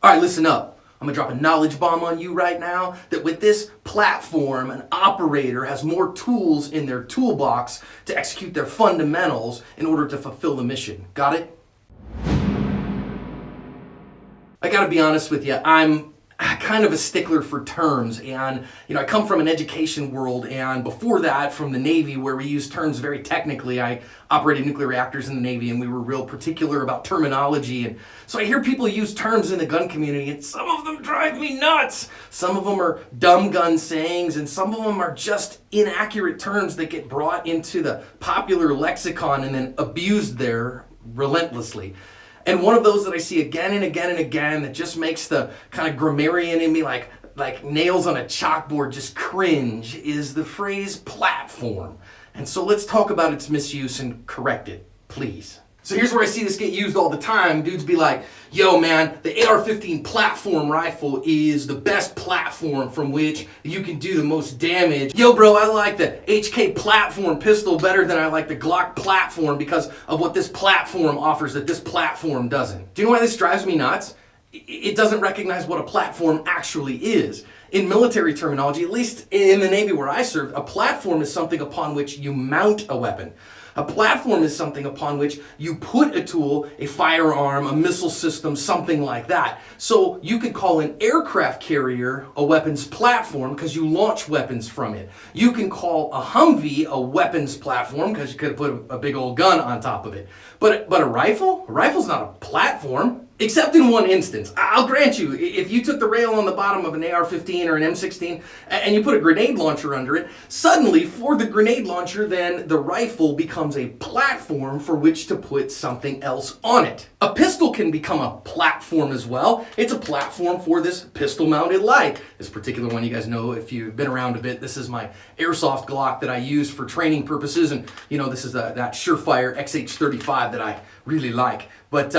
All right, listen up. I'm gonna drop a knowledge bomb on you right now that with this platform, an operator has more tools in their toolbox to execute their fundamentals in order to fulfill the mission. Got it? I gotta be honest with you, I'm kind of a stickler for terms, and I come from an education world, and before that from the Navy, where we use terms very technically. I operated nuclear reactors in the Navy, and we were real particular about terminology, and so I hear people use terms in the gun community, and some of them drive me nuts. Some of them are dumb gun sayings, and some of them are just inaccurate terms that get brought into the popular lexicon and then abused there relentlessly. And one of those that I see again and again and again that just makes the kind of grammarian in me like nails on a chalkboard just cringe is the phrase platform. And so let's talk about its misuse and correct it, please. So here's where I see this get used all the time. Dudes be like, yo man, the AR-15 platform rifle is the best platform from which you can do the most damage. Yo bro, I like the HK platform pistol better than I like the Glock platform because of what this platform offers that this platform doesn't. Do you know why this drives me nuts? It doesn't recognize what a platform actually is. In military terminology, at least in the Navy where I served, a platform is something upon which you mount a weapon. A platform is something upon which you put a tool, a firearm, a missile system, something like that. So you could call an aircraft carrier a weapons platform because you launch weapons from it. You can call a Humvee a weapons platform because you could have put a big old gun on top of it. But a rifle? A rifle's not a platform. Except in one instance. I'll grant you, if you took the rail on the bottom of an AR-15 or an M16 and you put a grenade launcher under it, suddenly for the grenade launcher, then the rifle becomes a platform for which to put something else on it. A pistol can become a platform as well. It's a platform for this pistol-mounted light. This particular one, you guys know if you've been around a bit, this is my airsoft Glock that I use for training purposes, and this is that Surefire XH35 that I really like. But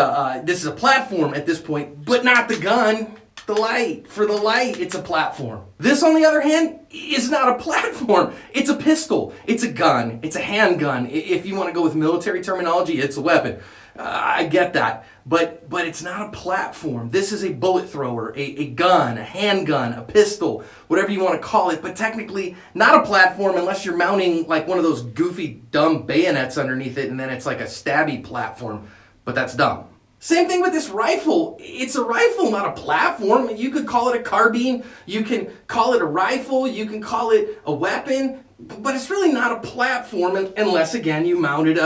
this is a platform at this point, but not the gun, the light. For the light, it's a platform. This, on the other hand, is not a platform. It's a pistol. It's a gun. It's a handgun. If you want to go with military terminology, it's a weapon. I get that. But it's not a platform. This is a bullet thrower, a gun, a handgun, a pistol, whatever you want to call it, but technically not a platform unless you're mounting like one of those goofy, dumb bayonets underneath it, and then it's like a stabby platform. But that's dumb. Same thing with this rifle. It's a rifle, not a platform. You could call it a carbine, you can call it a rifle, you can call it a weapon, but it's really not a platform unless, again, you mounted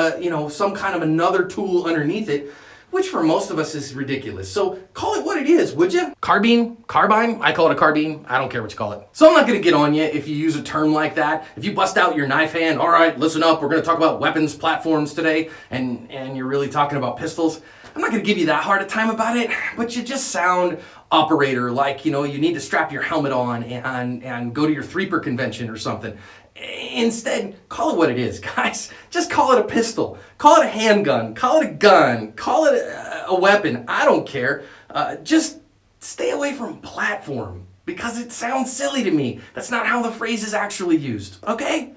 some kind of another tool underneath it, which for most of us is ridiculous. So call it what it is, would you? Carbine? I call it a carbine. I don't care what you call it. So I'm not gonna get on you if you use a term like that. If you bust out your knife hand, all right, listen up, we're gonna talk about weapons platforms today, and you're really talking about pistols. I'm not gonna give you that hard a time about it, but you just sound operator, like, you need to strap your helmet on and go to your threeper convention or something. Instead, call it what it is, guys. Just call it a pistol. Call it a handgun. Call it a gun. Call it a weapon. I don't care. Just stay away from platform because it sounds silly to me. That's not how the phrase is actually used, okay?